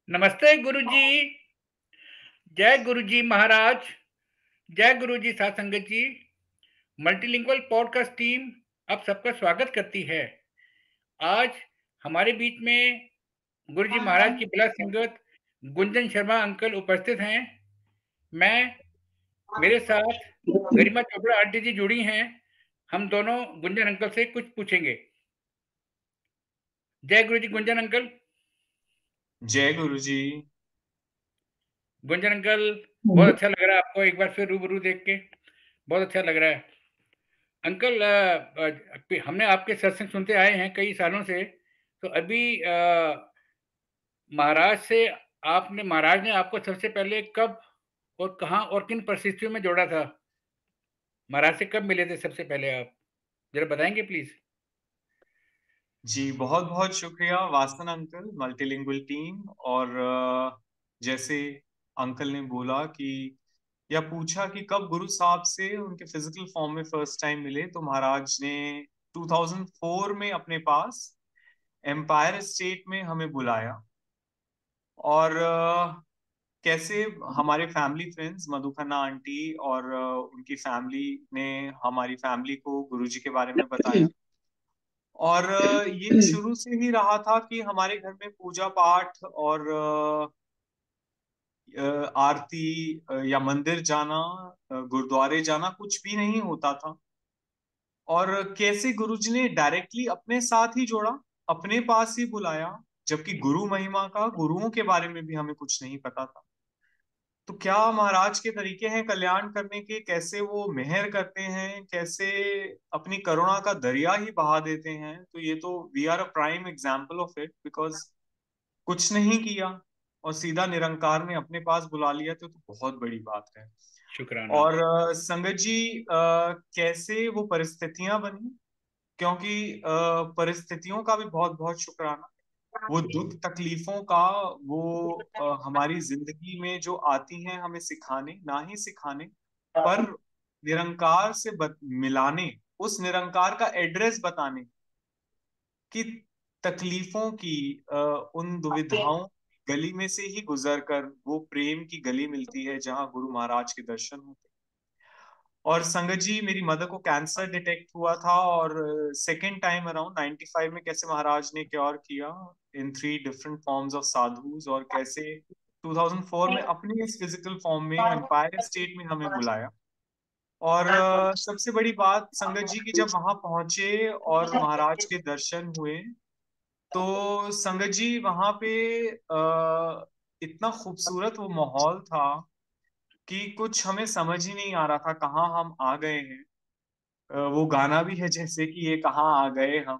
नमस्ते गुरुजी। जय गुरुजी महाराज। जय गुरुजी साथ संगत जी। मल्टीलिंगुअल पॉडकास्ट टीम आप सबका स्वागत करती है। आज हमारे बीच में गुरुजी महाराज की बिला संगत गुंजन शर्मा अंकल उपस्थित हैं। मैं मेरे साथ गरिमा चोपड़ा आंटी जी जुड़ी हैं। हम दोनों गुंजन अंकल से कुछ पूछेंगे। जय गुरुजी गुंजन अंकल। जय गुरु जी। गुंजन अंकल, बहुत अच्छा लग रहा है आपको एक बार फिर रूबरू देख के। बहुत अच्छा लग रहा है अंकल। हमने आपके सत्संग सुनते आए हैं कई सालों से। तो अभी महाराज ने आपको सबसे पहले कब और कहाँ और किन परिस्थितियों में जोड़ा था? महाराज से कब मिले थे सबसे पहले आप? जरा बताएंगे प्लीज। जी बहुत बहुत शुक्रिया वासन अंकल, मल्टीलिंगुअल टीम। और जैसे अंकल ने बोला कि या पूछा कि कब गुरु साहब से उनके फिजिकल फॉर्म में फर्स्ट टाइम मिले, तो महाराज ने 2004 में अपने पास एम्पायर स्टेट में हमें बुलाया। और कैसे हमारे फैमिली फ्रेंड्स मधु खन्ना आंटी और उनकी फैमिली ने हमारी फैमिली को गुरुजी के बारे में बताया। और ये शुरू से ही रहा था कि हमारे घर में पूजा पाठ और आरती या मंदिर जाना, गुरुद्वारे जाना कुछ भी नहीं होता था। और कैसे गुरुजी ने डायरेक्टली अपने साथ ही जोड़ा, अपने पास ही बुलाया, जबकि गुरु महिमा का, गुरुओं के बारे में भी हमें कुछ नहीं पता था। तो क्या महाराज के तरीके हैं कल्याण करने के, कैसे वो मेहर करते हैं, कैसे अपनी करुणा का दरिया ही बहा देते हैं। तो ये तो we are a prime example of it, because कुछ नहीं किया और सीधा निरंकार ने अपने पास बुला लिया, तो बहुत बड़ी बात है। शुक्राना। और संगत जी, कैसे वो परिस्थितियां बनी, क्योंकि परिस्थितियों का भी बहुत बहुत शुक्राना। वो दुख तकलीफों का, वो हमारी जिंदगी में जो आती हैं हमें सिखाने, ना ही सिखाने पर निरंकार से मिलाने, उस निरंकार का एड्रेस बताने कि तकलीफों की, उन दुविधाओं गली में से ही गुजर कर वो प्रेम की गली मिलती है जहां गुरु महाराज के दर्शन होते हैं। और संगत जी, मेरी मदर को कैंसर डिटेक्ट हुआ था, और सेकेंड टाइम अराउंड 95 में कैसे महाराज ने क्योर किया इन 3 डिफरेंट फॉर्म्स ऑफ साधुज, और कैसे 2004 में अपने इस फिजिकल फॉर्म में एम्पायर स्टेट में हमें बुलाया। और सबसे बड़ी बात संगत जी की, जब वहां पहुंचे और महाराज के दर्शन हुए, तो संगत जी वहां पे इतना खूबसूरत वो माहौल था कि कुछ हमें समझ ही नहीं आ रहा था कहाँ हम आ गए हैं। वो गाना भी है जैसे कि ये कहाँ आ गए हम।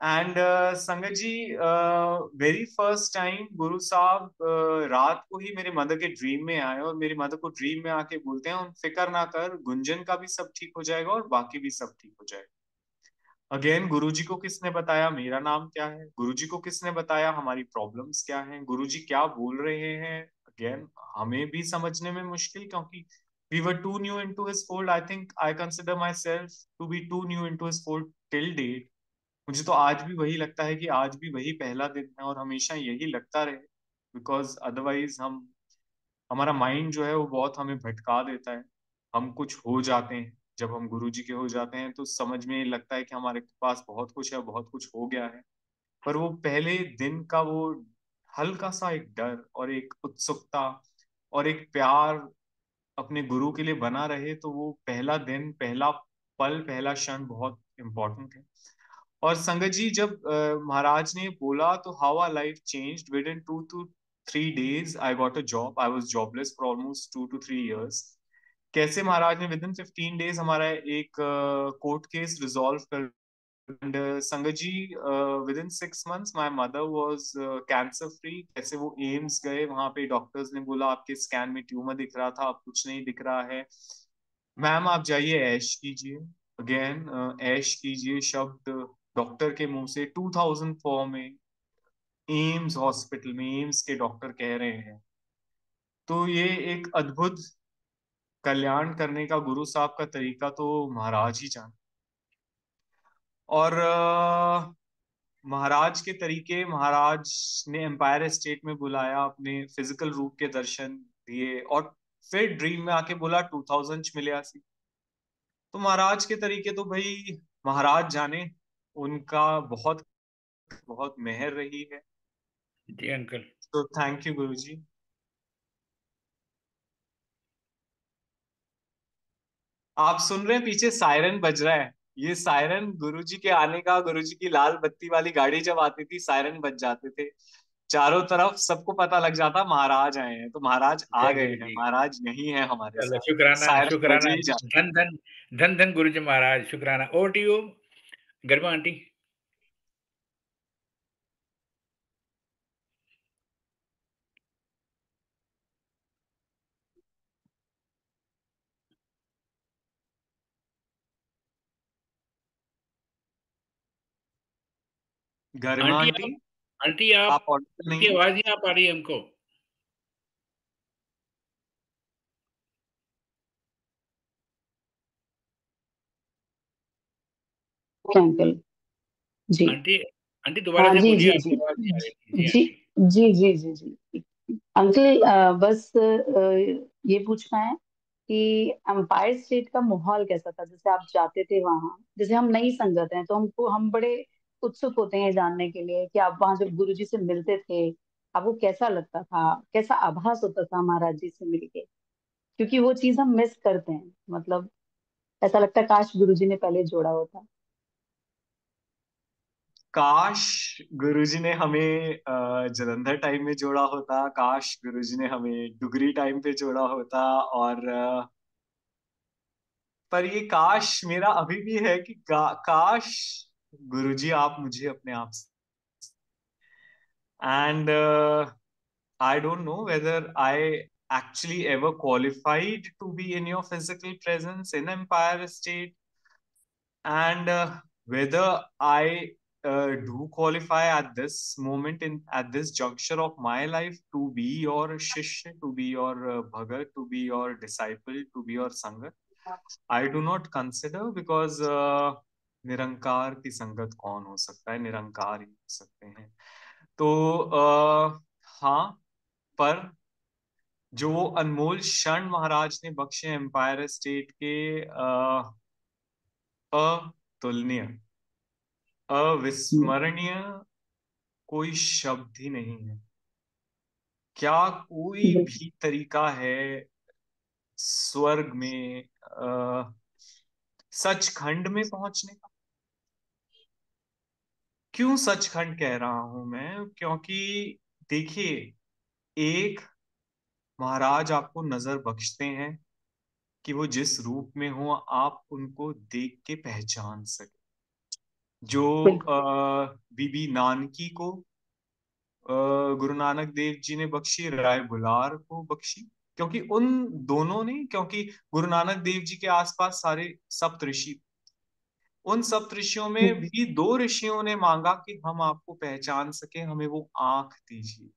And Sangat ji, very first time गुरु साहब रात को ही मेरे मदर के ड्रीम में आए, और मेरी मदर को ड्रीम में आके बोलते हैं, फिक्र ना कर, गुंजन का भी सब ठीक हो जाएगा और बाकी भी सब ठीक हो जाएगा। अगेन, गुरुजी को किसने बताया मेरा नाम क्या है, गुरुजी को किसने बताया हमारी प्रॉब्लम्स क्या हैं, गुरुजी क्या बोल रहे हैं। अगेन, हमें भी समझने में मुश्किल, क्योंकि we were too new into his fold. I think I consider myself to be too new into his fold till date. मुझे तो आज भी वही लगता है कि आज भी वही पहला दिन है, और हमेशा यही लगता रहे, बिकॉज अदरवाइज हम, हमारा माइंड जो है वो बहुत हमें भटका देता है। हम कुछ हो जाते हैं, जब हम गुरु जी के हो जाते हैं तो समझ में लगता है कि हमारे पास बहुत कुछ है, बहुत कुछ हो गया है। पर वो पहले दिन का वो हल्का सा एक डर और एक उत्सुकता और एक प्यार अपने गुरु के लिए बना रहे, तो वो पहला दिन, पहला पल, पहला क्षण बहुत इम्पोर्टेंट है। और संगत जी, जब महाराज ने बोला, तो how our life changed within 2 to 3 days। I got a job, I was jobless for almost 2 to 3 years। कैसे महाराज ने विद इन 15 days हमारा एक कोर्ट केस रिजॉल्व कर। And Sangat ji, within 6 months my mother was cancer free. कैसे वो AIIMS गए, वहां पे डॉक्टर्स ने बोला आपके स्कैन में ट्यूमर दिख रहा था, अब कुछ नहीं दिख रहा है, मैम आप जाइए ऐश कीजिए। अगेन, ऐश कीजिए शब्द डॉक्टर के मुंह से 2004 में एम्स हॉस्पिटल में एम्स के डॉक्टर कह रहे हैं। तो ये एक अद्भुत कल्याण करने का गुरु साहब का तरीका तो महाराज ही जाने। और महाराज के तरीके, महाराज ने एम्पायर स्टेट में बुलाया, अपने फिजिकल रूप के दर्शन दिए, और फिर ड्रीम में आके बोला 2000 मिले सी। तो महाराज के तरीके तो भाई महाराज जाने, उनका बहुत बहुत मेहर रही है। जी अंकल। तो थैंक यू गुरुजी। आप सुन रहे हैं पीछे सायरन बज रहा है, ये सायरन गुरुजी के आने का, गुरुजी की लाल बत्ती वाली गाड़ी जब आती थी सायरन बज जाते थे, चारों तरफ सबको पता लग जाता महाराज आए हैं, तो महाराज आ जय गए गुरु हैं, जी। महाराज यही है हमारे चलो साथ। शुक्राना सायरन शुक्राना। बजे ही जा। धन धन, धन धन गुरु जी महाराज, शुक्राना। Over to you Garima aunty. Garima aunty aunty, आप, आंटी आप आप, ऑडिबल नहीं आपकी है। आवाज नहीं आ पा रही है हमको। अंकल जी। आंटी, आंटी दोबारा हाँ से जी बोलिए, जी आपकी जी आवाज नहीं आ रही थी। जी जी आंटी। जी जी जी जी। अंकल बस ये पूछना है कि एम्पायर स्टेट का माहौल कैसा था, जैसे आप जाते थे वहां, जैसे हम नई संगत हैं तो हम बड़े उत्सुक होते हैं जानने के लिए कि आप वहां जब गुरुजी से मिलते थे आपको कैसा लगता था, कैसा आभास होता था महाराज जी से मिलके, क्योंकि वो चीज हम मिस करते हैं। मतलब ऐसा लगता है काश गुरुजी ने पहले जोड़ा होता। काश गुरुजी ने हमें जलंधर टाइम में जोड़ा होता, काश गुरुजी ने हमें डुगरी टाइम पे जोड़ा होता, और पर ये काश मेरा अभी भी है कि काश गुरुजी आप मुझे अपने आप से, and I don't know whether I actually ever qualified to be in your physical presence in Empire State, and whether I do qualify at this moment, in at this juncture of my life, to be your shishya, to be your bhagat, to be your disciple, to be your sangat. I do not consider, because निरंकार की संगत कौन हो सकता है, निरंकार ही हो सकते हैं। तो हाँ, पर जो अनमोल क्षण महाराज ने बख्शे एम्पायर स्टेट के, अतुलनीय, अविस्मरणीय, कोई शब्द ही नहीं है। क्या कोई बिल्कुल भी तरीका है स्वर्ग में, सचखंड में पहुंचने का? क्यों सचखंड कह रहा हूं मैं? क्योंकि देखिए, एक महाराज आपको नजर बख्शते हैं कि वो जिस रूप में हो आप उनको देख के पहचान सके। जो बिल्कुल बीबी नानकी को गुरु नानक देव जी ने बख्शी, राय बुलार को बख्शी, क्योंकि उन दोनों ने, क्योंकि गुरु नानक देव जी के आसपास सारे सप्त ऋषि, उन सप्त ऋषियों में भी दो ऋषियों ने मांगा कि हम आपको पहचान सके, हमें वो आंख दीजिए।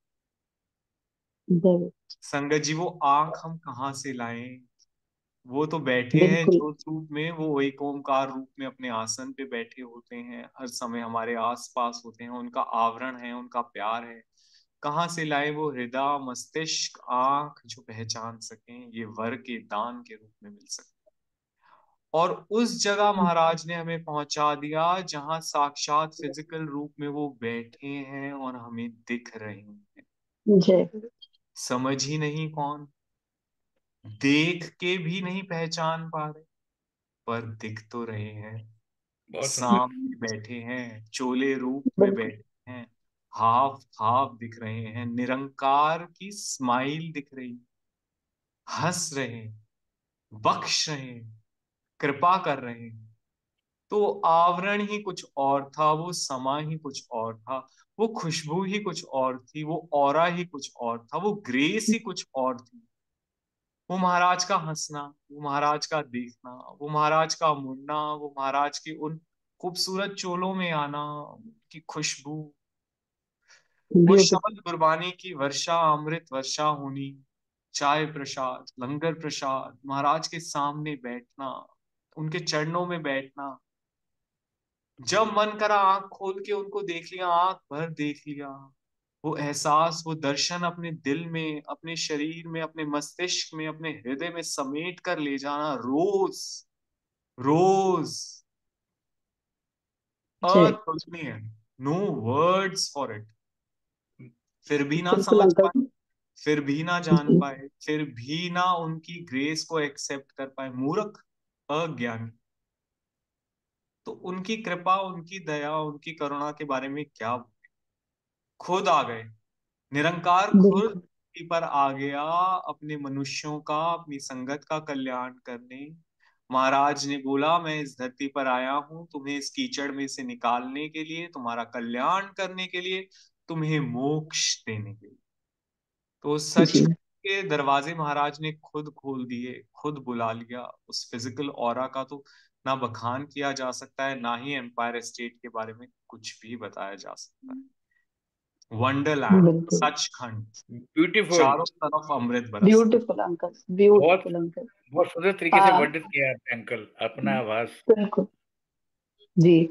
बिल्कुल संगत जी, वो आंख हम कहाँ से लाएं? वो तो बैठे हैं बिल्कुल ज्योत रूप में, वो एक ओमकार रूप में अपने आसन पे बैठे होते हैं, हर समय हमारे आस पास होते हैं, उनका आवरण है, उनका प्यार है। कहाँ से लाए वो हृदय, मस्तिष्क, आंख, जो पहचान सकें, ये वर के दान के रूप में मिल सके। और उस जगह महाराज ने हमें पहुंचा दिया जहां साक्षात फिजिकल रूप में वो बैठे हैं और हमें दिख रहे हैं। जय समझ ही नहीं कौन, देख के भी नहीं पहचान पा रहे, पर दिख तो रहे हैं। बहुत सुंदर। सामने बैठे हैं, चोले रूप में बिल्कुल बैठे हैं, हाफ हाफ दिख रहे हैं, निरंकार की स्माइल दिख रही, हंस रहे हैं, बख्श रहे हैं, कृपा कर रहे हैं। तो आवरण ही कुछ और था, वो समा ही कुछ और था, वो खुशबू ही कुछ और थी, वो ऑरा ही कुछ और था, वो ग्रेस ही कुछ और थी। वो महाराज का हंसना, वो महाराज का देखना, वो महाराज का मुड़ना, वो महाराज की उन खूबसूरत चोलों में आना, की खुशबू, वो ब्यूटीफुल। शब्द गुरबानी की वर्षा, अमृत वर्षा होनी, चाय प्रसाद, लंगर प्रसाद, महाराज के सामने बैठना, उनके चरणों में बैठना, जब मन करा आंख खोल के उनको देख लिया, आंख भर देख लिया। वो एहसास, वो दर्शन अपने दिल में, अपने शरीर में, अपने मस्तिष्क में, अपने हृदय में समेट कर ले जाना रोज रोज, जी अतुलनीय। No words for it. फिर भी ना बिल्कुल समझ अंकल। पाए, फिर भी ना जान जी पाए, फिर भी ना उनकी ग्रेस को एक्सेप्ट कर पाए, मूर्ख, अज्ञानी। तो उनकी कृपा, उनकी दया, उनकी करुणा के बारे में क्या, खुद आ गए, निरंकार खुद बिल्कुल धरती पर आ गया अपने मनुष्यों का, अपनी संगत का कल्याण करने। महाराज ने बोला, मैं इस धरती पर आया हूं तुम्हें इस कीचड़ में से निकालने के लिए, तुम्हारा कल्याण करने के लिए, तुम्हें मोक्ष देने के लिए। तो सच जी के दरवाजे महाराज ने खुद खोल दिए, खुद बुला लिया। उस फिजिकल ऑरा का तो ना बखान किया जा सकता है, ना ही एम्पायर स्टेट के बारे में कुछ भी बताया जा सकता है। वंडरलैंड, बिल्कुल। सचखंड, ब्यूटीफुल। चारों तरफ अमृत बरस रहा। ब्यूटीफुल अंकल, बहुत ब्यूटीफुल अंकल। बहुत सुंदर तरीके से हाँ वर्णित किया आपने अंकल अपना आवाज। बिल्कुल जी।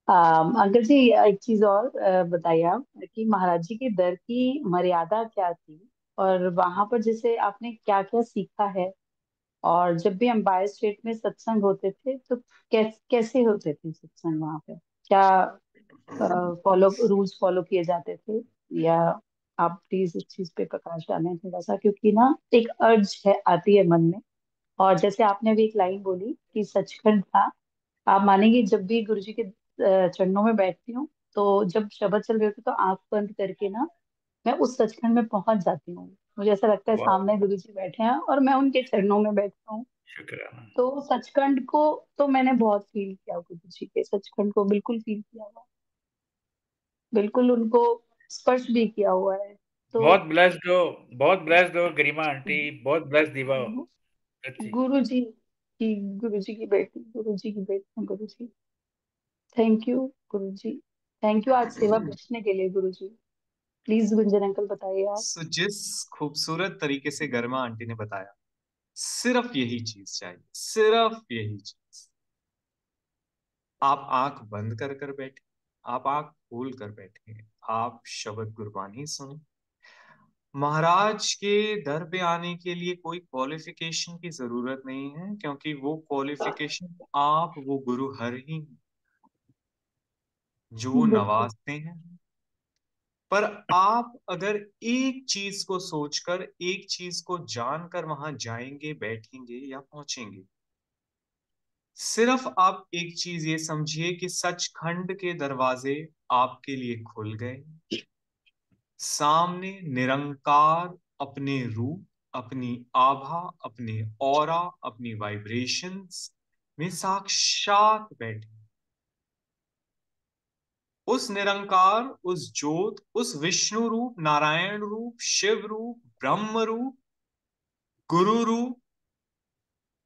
अंकल जी एक चीज और बताइए आप कि महाराज जी के दर की मर्यादा क्या थी, और वहां पर जैसे आपने क्या क्या सीखा है, और जब भी एम्पायर स्टेट में सत्संग होते थे तो कैसे होते थे सत्संग वहां पे, क्या फॉलो रूल्स फॉलो किए जाते थे, या आप प्लीज इस चीज पे प्रकाश डालें थोड़ा सा, क्योंकि ना एक अर्ज है आती है मन में। और जैसे आपने भी एक लाइन बोली कि सचखंड था, आप मानेंगे जब भी गुरु जी के चरणों में बैठती हूँ, तो जब शब्द चल रहे होते तो आंख बंद करके ना मैं उस सचखंड में पहुंच जाती हूँ। मुझे ऐसा लगता है वाह, सामने गुरु जी बैठे हैं और मैं उनके चरणों में बैठा हूँ। शुक्राना। तो सचखंड को तो मैंने बहुत फील किया, गुरु जी के सचखंड को बिल्कुल फील किया हुआ, बिल्कुल उनको स्पर्श भी किया हुआ है। तो बहुत ब्लेस्ड हो, बहुत ब्लेस्ड हो गरिमा आंटी, बहुत ब्लेस्ड दिवा हो। गु- सच्ची। गुरु जी की, गुरु जी की बेटी, गुरु जी की बेटी, गुरु जी thank you. Guru ji thank you आज सेवा पूछने के लिए। गुरु जी प्लीज गुंजन अंकल बताइए आप। सो जिस खूबसूरत तरीके से गरिमा आंटी ने बताया, सिर्फ यही चीज चाहिए, सिर्फ यही चीज। आप आंख बंद कर कर बैठे, आप आंख खोल कर बैठे, आप शब्द गुरबानी सुने। महाराज के दर पे आने के लिए कोई क्वालिफिकेशन की जरूरत नहीं है, क्योंकि वो क्वालिफिकेशन आप, वो गुरु हर ही हैं, जो बिल्कुल नवाजते हैं। पर आप अगर एक चीज को सोचकर, एक चीज को जानकर वहां जाएंगे, बैठेंगे या पहुंचेंगे, सिर्फ आप एक चीज ये समझिए कि सचखंड के दरवाजे आपके लिए खुल गए। सामने निरंकार अपने रूप, अपनी आभा, अपने ऑरा, अपनी वाइब्रेशंस में साक्षात बैठे। उस निरंकार, उस ज्योत, उस विष्णु रूप, नारायण रूप, शिव रूप, ब्रह्म रूप, गुरु रूप,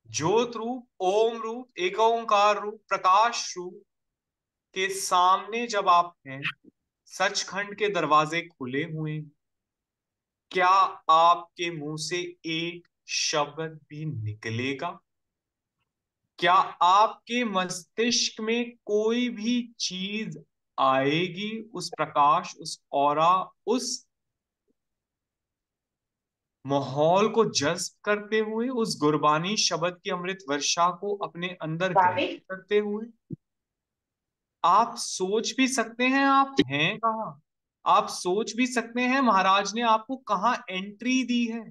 ज्योत रूप, ओम रूप, एक ओंकार रूप, प्रकाश रूप के सामने जब आप हैं, सचखंड के दरवाजे खुले हुए हैं, क्या आपके मुंह से एक शब्द भी निकलेगा? क्या आपके मस्तिष्क में कोई भी चीज आएगी, उस प्रकाश, उस ऑरा, उस माहौल को जज्ब करते हुए, उस गुरबानी शब्द की अमृत वर्षा को अपने अंदर ग्रहण करते हुए? आप सोच भी सकते हैं आप हैं कहाँ, आप सोच भी सकते हैं महाराज ने आपको कहाँ एंट्री दी है।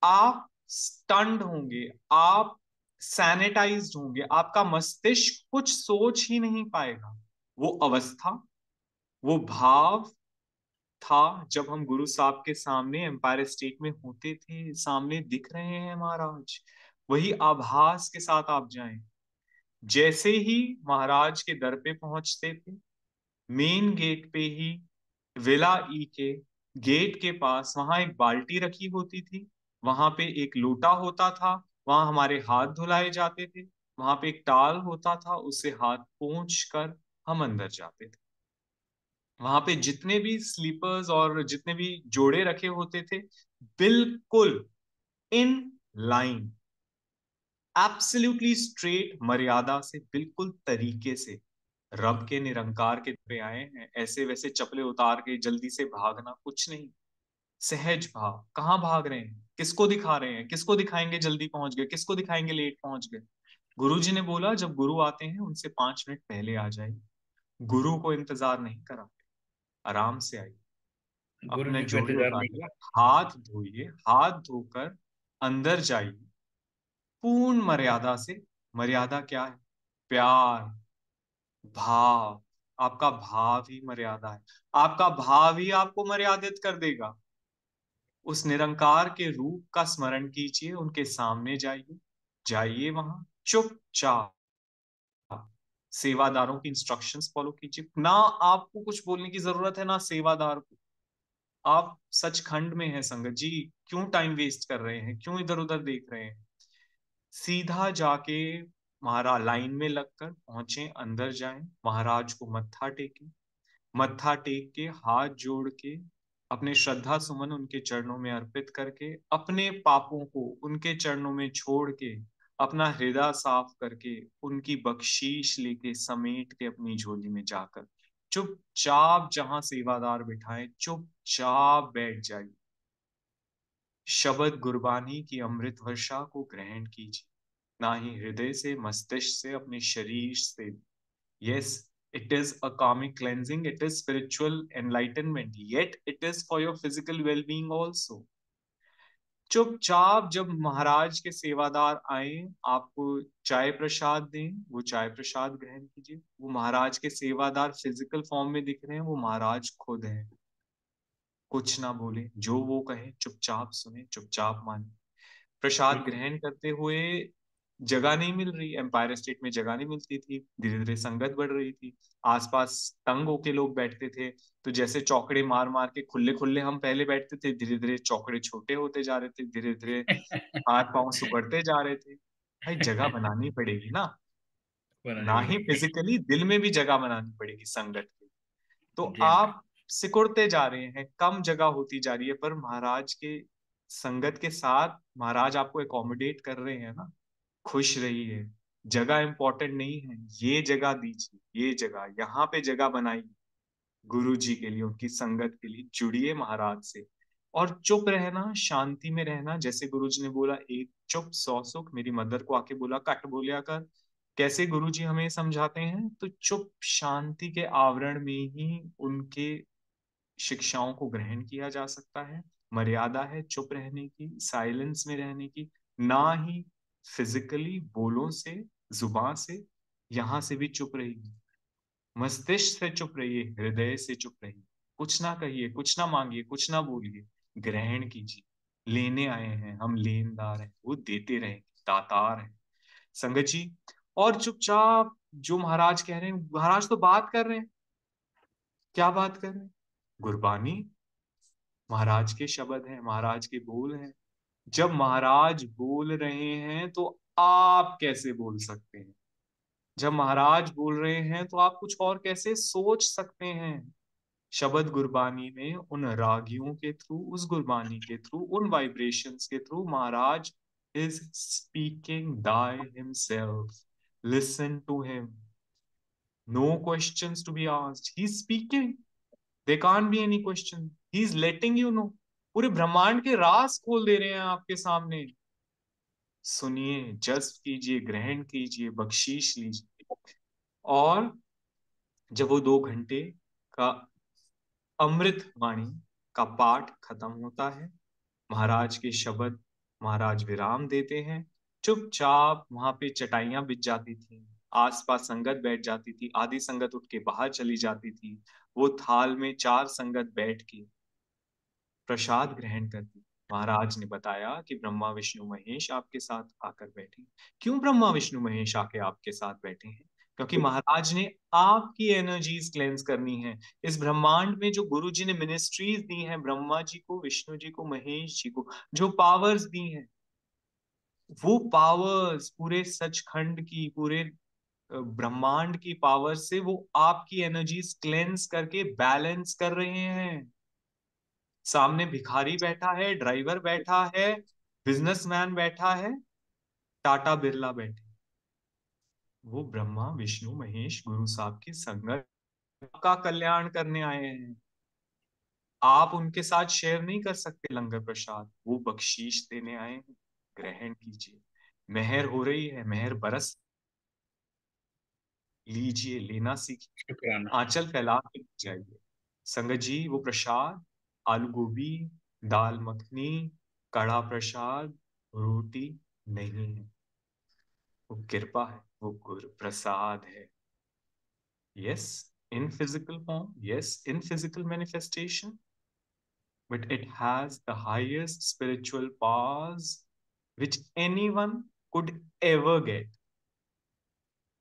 आप स्टन्ड होंगे, आप सैनिटाइज्ड होंगे, आपका मस्तिष्क कुछ सोच ही नहीं पाएगा। वो अवस्था, वो भाव था जब हम गुरु साहब के सामने एम्पायर स्टेट में होते थे, सामने दिख रहे हैं महाराज। वही आभास के साथ आप जाएं। जैसे ही महाराज के दर पे पहुंचते थे, मेन गेट पे ही, विला ई के गेट के पास, वहां एक बाल्टी रखी होती थी, वहां पे एक लोटा होता था, वहां हमारे हाथ धुलाए जाते थे, वहां पे एक टाल होता था, उससे हाथ पोंछ कर हम अंदर जाते थे। वहां पे जितने भी स्लीपर्स और जितने भी जोड़े रखे होते थे, बिल्कुल इन लाइन, एब्सोल्युटली स्ट्रेट, मर्यादा से, बिल्कुल तरीके से रब के निरंकार के पे आए हैं। ऐसे वैसे चपले उतार के जल्दी से भागना कुछ नहीं, सहज भाव। कहाँ भाग रहे हैं, किसको दिखा रहे हैं, किसको दिखाएंगे जल्दी पहुंच गए, किसको दिखाएंगे लेट पहुंच गए। गुरु जी ने बोला जब गुरु आते हैं उनसे 5 मिनट पहले आ जाइए, गुरु को इंतजार नहीं करा, आराम से आइए, गुरु अपने जी का जोड़े इंतजार नहीं उतारिए, किया। हाथ धोइए, हाथ धोकर अंदर जाइए पूर्ण मर्यादा से। मर्यादा क्या है? प्यार, भाव। आपका भाव ही मर्यादा है, आपका भाव ही आपको मर्यादित कर देगा। उस निरंकार के रूप का स्मरण कीजिए, उनके सामने जाइए, जाइए वहां चुपचाप सेवादारों की इंस्ट्रक्शंस फॉलो कीजिए। ना आपको कुछ बोलने की जरूरत है, ना सेवादार को। आप सचखंड में हैं संगत जी, क्यों टाइम वेस्ट कर रहे हैं, क्यों इधर उधर देख रहे हैं? सीधा जाके महाराज लाइन में लगकर पहुंचे, अंदर जाएं, महाराज को मत्था टेकें, मत्था टेक के हाथ जोड़ के अपने श्रद्धा सुमन उनके चरणों में अर्पित करके, अपने पापों को उनके चरणों में छोड़ के, अपना हृदय साफ करके, उनकी बख्शीश लेके समेट के अपनी झोली में जाकर चुपचाप जहां सेवादार बिठाए चुपचाप बैठ जाइए। शब्द गुरबानी की अमृत वर्षा को ग्रहण कीजिए, ना ही हृदय से, मस्तिष्क से, अपने शरीर से। Yes, it is a karmic cleansing, it is spiritual enlightenment, yet it is for your physical well-being also. चुपचाप जब महाराज के सेवादार आए, आपको चाय प्रसाद दें, वो चाय प्रसाद ग्रहण कीजिए। वो महाराज के सेवादार फिजिकल फॉर्म में दिख रहे हैं, वो महाराज खुद हैं। कुछ ना बोले, जो वो कहे चुपचाप सुने, चुपचाप माने। प्रसाद बिल्कुल। ग्रहण करते हुए जगह नहीं मिल रही, एम्पायर स्टेट में जगह नहीं मिलती थी, धीरे धीरे संगत बढ़ रही थी, आसपास तंग होके लोग बैठते थे। तो जैसे चौकड़े मार मार के खुले खुले हम पहले बैठते थे, धीरे धीरे चौकड़े छोटे होते जा रहे थे, धीरे धीरे हाथ पांव सुकड़ते जा रहे थे। भाई जगह बनानी पड़ेगी ना, बनानी ना ही पड़ेगी। फिजिकली, दिल में भी जगह बनानी पड़ेगी संगत की। तो जी हाँ। आप सिकुड़ते जा रहे हैं, कम जगह होती जा रही है, पर महाराज के संगत के साथ महाराज आपको एकोमोडेट कर रहे हैं ना। खुश रहिए, जगह इंपॉर्टेंट नहीं है, ये जगह दीजिए, ये जगह, यहाँ पे जगह बनाइए गुरु जी के लिए, उनकी संगत के लिए। जुड़िए महाराज से, और चुप रहना, शांति में रहना। जैसे गुरु जी ने बोला एक चुप सौ सुख, मेरी मदर को आके बोला कट बोलिया कर। कैसे गुरु जी हमें समझाते हैं? तो चुप शांति के आवरण में ही उनके शिक्षाओं को ग्रहण किया जा सकता है। मर्यादा है चुप रहने की, साइलेंस में रहने की, ना ही फिजिकली बोलों से, जुबान से। यहां से भी चुप रहिए, मस्तिष्क से चुप रहिए, हृदय से चुप रहिए। कुछ ना कहिए, कुछ ना मांगिए, कुछ ना बोलिए, ग्रहण कीजिए। लेने आए हैं हम, लेनदार हैं, वो देते रहेंगे, दातार हैं संगत जी। और चुपचाप जो महाराज कह रहे हैं, महाराज तो बात कर रहे हैं, क्या बात कर रहे हैं? गुरबानी, महाराज के शब्द हैं, महाराज के बोल हैं। जब महाराज बोल रहे हैं तो आप कैसे बोल सकते हैं? जब महाराज बोल रहे हैं तो आप कुछ और कैसे सोच सकते हैं? शब्द गुरबानी में उन रागियों के थ्रू, उस गुरबानी के थ्रू, उन वाइब्रेशंस के थ्रू महाराज is speaking thy himself. Listen to him, no questions to be asked, he is speaking, there can't be any question, he is letting you know। पूरे ब्रह्मांड के राज खोल दे रहे हैं आपके सामने। सुनिए, जज्ब कीजिए, ग्रहण कीजिए, बख्शीश लीजिए। और जब वो 2 घंटे का अमृत वाणी का पाठ खत्म होता है, महाराज के शब्द, महाराज विराम देते हैं। चुपचाप वहां पे चटाइयां बिछ जाती थी, आसपास संगत बैठ जाती थी, आधी संगत उठ के बाहर चली जाती थी। वो थाल में 4 संगत बैठ के प्रसाद ग्रहण करती। महाराज ने बताया कि ब्रह्मा विष्णु महेश आपके साथ आकर बैठे। क्यों ब्रह्मा विष्णु महेश आके आपके साथ बैठे हैं? क्योंकि महाराज ने आपकी एनर्जीज क्लेंस करनी है। इस ब्रह्मांड में जो गुरु जी ने मिनिस्ट्रीज दी हैं, ब्रह्मा जी को, विष्णु जी को, महेश जी को जो पावर्स दी हैं, वो पावर्स पूरे सचखंड की, पूरे ब्रह्मांड की पावर से वो आपकी एनर्जीज क्लेंस करके बैलेंस कर रहे हैं। सामने भिखारी बैठा है, ड्राइवर बैठा है, बिजनेसमैन बैठा है, टाटा बिरला बैठे, वो ब्रह्मा विष्णु महेश गुरु साहब की संगत का कल्याण करने आए हैं। आप उनके साथ शेयर नहीं कर सकते लंगर प्रसाद, वो बख्शीश देने आए हैं, ग्रहण कीजिए। मेहर हो रही है, मेहर बरस, लीजिए, लेना सीखिए, शुक्राना। आंचल फैला के जाइए। संगत जी, वो प्रसाद आलू गोभी, दाल मखनी, कड़ा प्रसाद, रोटी नहीं है, वो कृपा है, वो गुरु प्रसाद है। Yes, in physical form, yes, in physical manifestation, but it has the highest spiritual powers which anyone could ever get.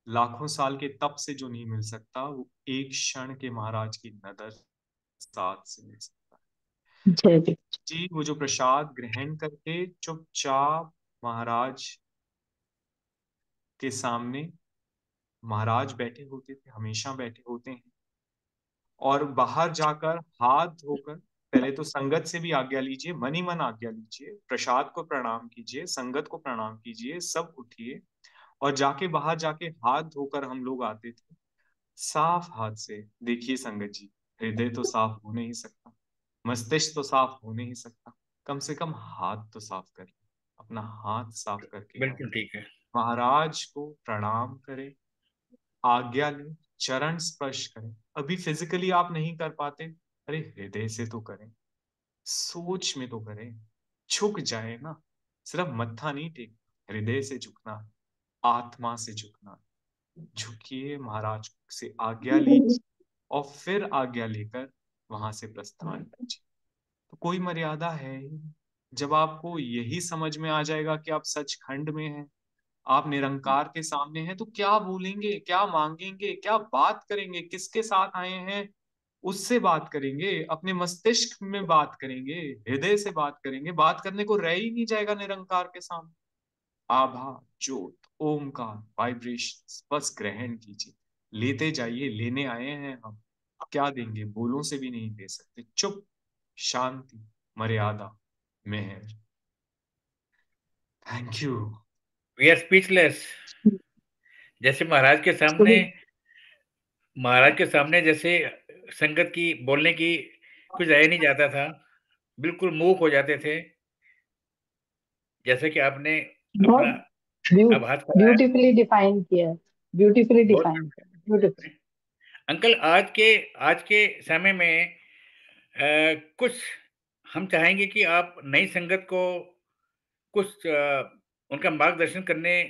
लाखों साल के तप से जो नहीं मिल सकता, वो एक क्षण के महाराज की नदर साथ से मिल सकता जय जी। है। जी, वो जो प्रसाद ग्रहण करके चुपचाप महाराज के सामने, महाराज बैठे होते थे, हमेशा बैठे होते हैं, और बाहर जाकर हाथ धोकर पहले तो संगत से भी आज्ञा लीजिए, मन ही मन आज्ञा लीजिए, प्रसाद को प्रणाम कीजिए, संगत को प्रणाम कीजिए, सब उठिए, और जाके बाहर जाके हाथ धोकर हम लोग आते थे साफ हाथ से। देखिए संगत जी, हृदय तो साफ हो नहीं सकता, मस्तिष्क तो साफ हो नहीं सकता, कम से कम हाथ तो साफ कर, अपना हाथ साफ करके आए, बिल्कुल ठीक है। महाराज को प्रणाम करें, आज्ञा लें, चरण स्पर्श करें। अभी फिजिकली आप नहीं कर पाते, अरे हृदय से तो करें, सोच में तो करें, झुक जाए ना। सिर्फ मत्था नहीं टेक, हृदय से झुकना, आत्मा से झुकना। झुकिए, महाराज से आज्ञा लीजिए, और फिर आज्ञा लेकर वहां से प्रस्थान कीजिए। तो कोई मर्यादा है ही नहीं। जब आपको यही समझ में आ जाएगा कि आप सचखंड में हैं, आप निरंकार के सामने हैं, तो क्या बोलेंगे, क्या मांगेंगे, क्या बात करेंगे, किसके साथ आए हैं उससे बात करेंगे, अपने मस्तिष्क में बात करेंगे, हृदय से बात करेंगे, बात करने को रह ही नहीं जाएगा निरंकार के सामने। आभा, ज्योत, ओमकार, वाइब्रेशन, बस ग्रहण कीजिए, लेते जाइए, लेने आए हैं हम। क्या देंगे, बोलों से भी नहीं दे सकते। चुप, शांति, मर्यादा, मेहर। Thank you. We are speechless. जैसे महाराज के सामने जैसे संगत की बोलने की कुछ रह नहीं जाता था, बिल्कुल मूक हो जाते थे। जैसे कि आपने अपना बहुत आभास कराया। ब्यूटीफुली डिफाइन किया है, ब्यूटीफुली बहुत डिफाइन किया, ब्यूटीफुल। अंकल, आज के समय में कुछ हम चाहेंगे कि आप नई संगत को कुछ उनका मार्गदर्शन करने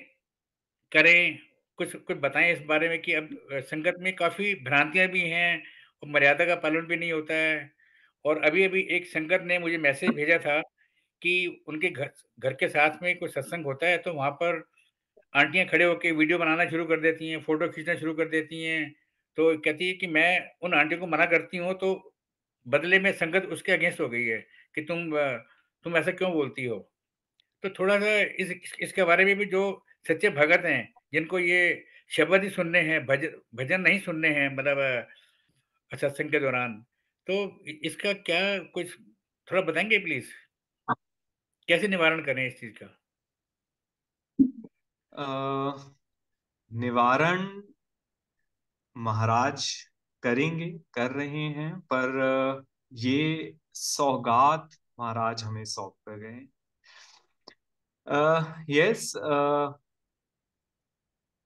करें, कुछ कुछ बताएँ इस बारे में कि अब संगत में काफ़ी भ्रांतियाँ भी हैं और मर्यादा का पालन भी नहीं होता है। और अभी-अभी एक संगत ने मुझे मैसेज भेजा था कि उनके घर घर के साथ में कोई सत्संग होता है, तो वहाँ पर आंटियाँ खड़े होके वीडियो बनाना शुरू कर देती हैं, फ़ोटो खींचना शुरू कर देती हैं। तो कहती है कि मैं उन आंटियों को मना करती हूँ, तो बदले में संगत उसके अगेंस्ट हो गई है कि तुम ऐसा क्यों बोलती हो? तो थोड़ा-सा इसके बारे में भी, जो सच्चे भगत हैं, जिनको ये शब्द ही सुनने हैं, भजन नहीं सुनने हैं, मतलब सत्संग के दौरान, तो इसका क्या कुछ थोड़ा बताएँगे प्लीज़? कैसे निवारण करें इस चीज़ का? निवारण महाराज करेंगे, कर रहे हैं, पर ये सौगात महाराज हमें सौंप कर गए। यस,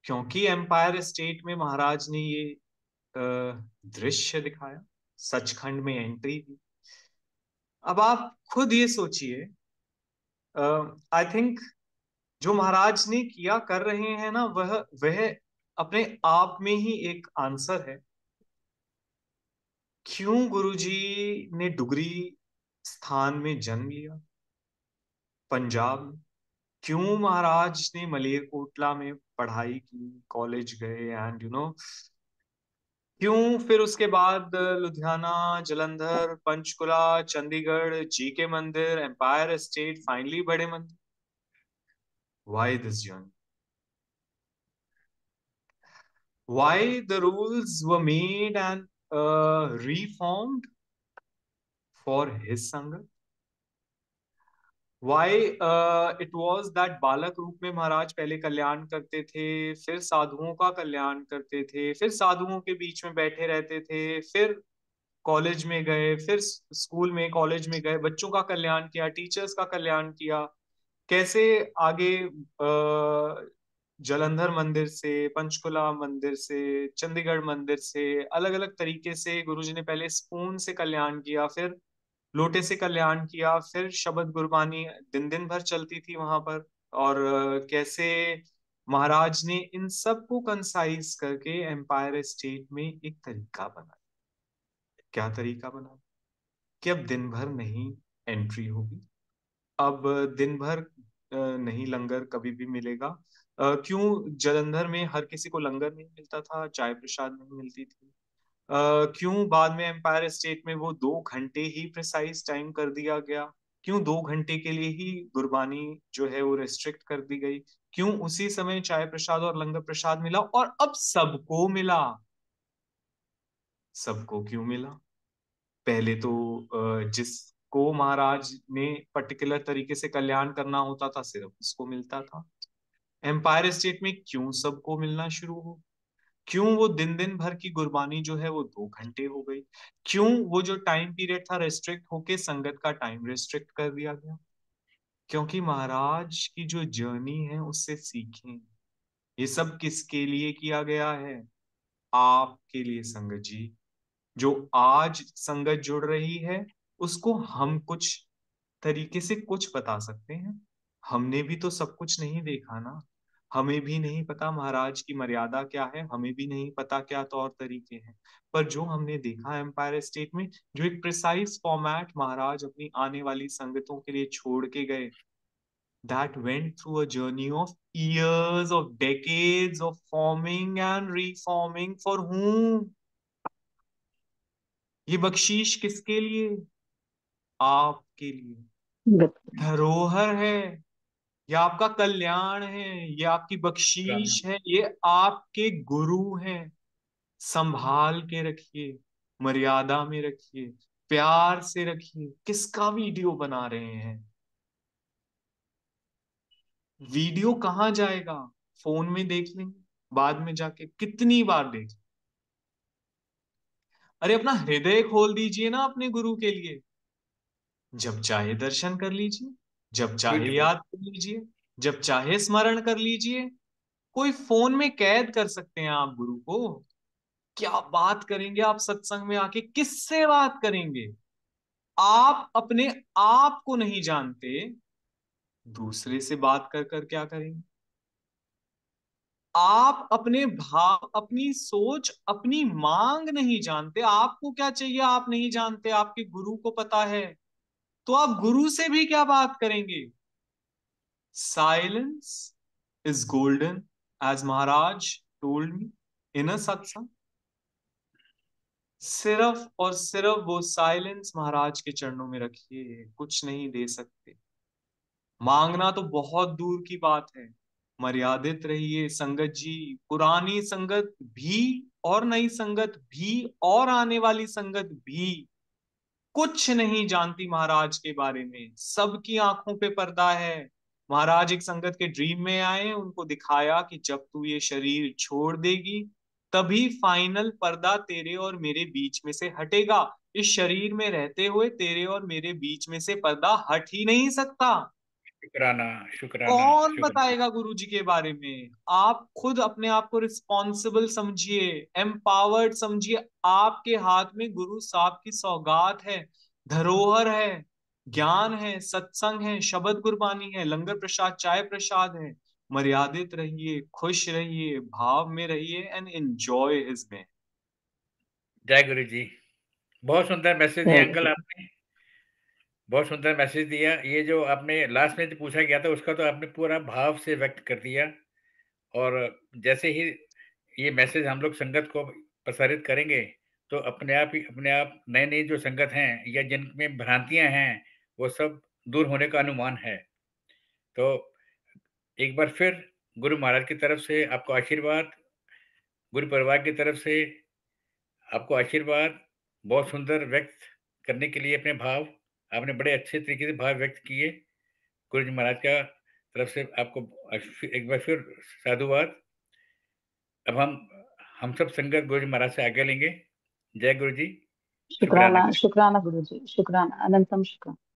क्योंकि एम्पायर स्टेट में महाराज ने ये दृश्य दिखाया, सचखंड में एंट्री दी। अब आप खुद ये सोचिए, आई थिंक जो महाराज ने किया कर रहे हैं ना, वह अपने आप में ही एक आंसर है। क्यों गुरुजी ने डुगरी स्थान में जन्म लिया, पंजाब में? क्यों महाराज ने मलेरकोटला में पढ़ाई की, कॉलेज गए, एंड क्यों फिर उसके बाद लुधियाना, जलंधर, पंचकुला, चंडीगढ़, जीके मंदिर, एम्पायर स्टेट, फाइनली बड़े मंदिर? Why this journey? Why the rules were made and reformed for his Sangha? Why it was that बालक रूप में महाराज पहले कल्याण करते थे, फिर साधुओं का कल्याण करते थे, फिर साधुओं के बीच में बैठे रहते थे, फिर कॉलेज में गए, फिर स्कूल में कॉलेज में गए, बच्चों का कल्याण किया, टीचर्स का कल्याण किया। कैसे आगे जलंधर मंदिर से, पंचकुला मंदिर से, चंडीगढ़ मंदिर से, अलग अलग तरीके से गुरुजी ने पहले स्पून से कल्याण किया, फिर लोटे से कल्याण किया, फिर शब्द गुरबानी दिन दिन भर चलती थी वहां पर। और कैसे महाराज ने इन सब को कंसाइज करके एम्पायर स्टेट में एक तरीका बना। क्या तरीका बना? कि अब दिन भर नहीं एंट्री होगी, अब दिन भर नहीं लंगर कभी भी मिलेगा। क्यों जलंधर में हर किसी को लंगर नहीं मिलता था, चाय प्रसाद नहीं मिलती थी? क्यों बाद में एम्पायर स्टेट में वो 2 घंटे ही प्रिसाइज टाइम कर दिया गया? क्यों 2 घंटे के लिए ही गुरबानी जो है वो रेस्ट्रिक्ट कर दी गई? क्यों उसी समय चाय प्रसाद और लंगर प्रसाद मिला, और अब सबको मिला? सबको क्यों मिला? पहले तो जिसको महाराज ने पर्टिकुलर तरीके से कल्याण करना होता था सिर्फ उसको मिलता था। एम्पायर स्टेट में क्यों सबको मिलना शुरू हो? क्यों वो दिन दिन भर की गुरबानी जो है वो 2 घंटे हो गई? क्यों वो जो टाइम पीरियड था रेस्ट्रिक्ट होके संगत का टाइम रेस्ट्रिक्ट कर दिया गया? क्योंकि महाराज की जो जर्नी है उससे सीखें। ये सब किसके लिए किया गया है? आपके लिए संगत जी। जो आज संगत जुड़ रही है उसको हम कुछ तरीके से कुछ बता सकते हैं। हमने भी तो सब कुछ नहीं देखा ना। हमें भी नहीं पता महाराज की मर्यादा क्या है, हमें भी नहीं पता क्या तौर तरीके हैं। पर जो हमने देखा एम्पायर स्टेट में, जो एक प्रिसाइज फॉर्मेट महाराज अपनी आने वाली संगतों के लिए छोड़ के गए, that went through a journey of years, of decades of forming and reforming, for whom? ये बख्शीश किसके लिए? आपके लिए। बिल्कुल। धरोहर है, ये आपका कल्याण है, ये आपकी शुक्राना। बख्शीश है, ये आपके गुरु हैं। संभाल के रखिए, मर्यादा में रखिए, प्यार से रखिए। किसका वीडियो बना रहे हैं? वीडियो कहाँ जाएगा? फोन में देख लेंगे, बाद में जाके कितनी बार देख। अरे अपना हृदय खोल दीजिए ना अपने गुरु के लिए। जब चाहे दर्शन कर लीजिए, जब चाहे ब्यूटीफुल। याद कर लीजिए, जब चाहे स्मरण कर लीजिए। कोई फोन में कैद कर सकते हैं आप गुरु को? क्या बात करेंगे आप सत्संग में आके? किससे बात करेंगे? आप अपने आप को नहीं जानते, दूसरे से बात कर कर क्या करेंगे? आप अपने भाव, अपनी सोच, अपनी मांग नहीं जानते। आपको क्या चाहिए आप नहीं जानते, आपके गुरु को पता है। तो आप गुरु से भी क्या बात करेंगे? साइलेंस इज गोल्डन, एज महाराज told me in a satsang. सिर्फ और सिर्फ वो साइलेंस महाराज के चरणों में रखिए, कुछ नहीं दे सकते। मांगना तो बहुत दूर की बात है। मर्यादित रहिए संगत जी। पुरानी संगत भी और नई संगत भी और आने वाली संगत भी कुछ नहीं जानती महाराज के बारे में। सबकी आंखों पे पर्दा है। महाराज एक संगत के ड्रीम में आए, उनको दिखाया कि जब तू ये शरीर छोड़ देगी तभी फाइनल पर्दा तेरे और मेरे बीच में से हटेगा। इस शरीर में रहते हुए तेरे और मेरे बीच में से पर्दा हट ही नहीं सकता। शुक्राना। शुक्राना। कौन शुक्राना। बताएगा गुरु जी के बारे में? आप खुद अपने आप को रिस्पॉन्सिबल समझिए, एम्पावर्ड समझिए। आपके हाथ में गुरु साहब की सौगात है, धरोहर है, ज्ञान है, सत्संग है, शब्द गुरबानी है, लंगर प्रसाद, चाय प्रसाद है। मर्यादित रहिए, खुश रहिए, भाव में रहिए एंड एंजॉय हिज में। जय गुरु जी। बहुत सुंदर मैसेज दिया जय अंकल गुरु। आपने। बहुत सुंदर मैसेज दिया। ये जो आपने लास्ट में जो पूछा गया था उसका तो आपने पूरा भाव से व्यक्त कर दिया। और जैसे ही ये मैसेज हम लोग संगत को प्रसारित करेंगे तो अपने आप नए नए जो संगत हैं या जिनमें भ्रांतियां हैं वो सब दूर होने का अनुमान है। तो एक बार फिर गुरु महाराज की तरफ से आपको आशीर्वाद, गुरु परिवार की तरफ से आपको आशीर्वाद। बहुत सुंदर व्यक्त करने के लिए अपने भाव आपने बड़े अच्छे तरीके से भाव व्यक्त किए। गुरु जी महाराज का तरफ से आपको एक बार फिर साधुवाद। अब हम सब संगत गुरु जी महाराज से आज्ञा लेंगे। जय गुरु जी। शुक्राना शुक्राना, शुक्राना गुरु जी, शुक्राना, अनंतम शुक्राना।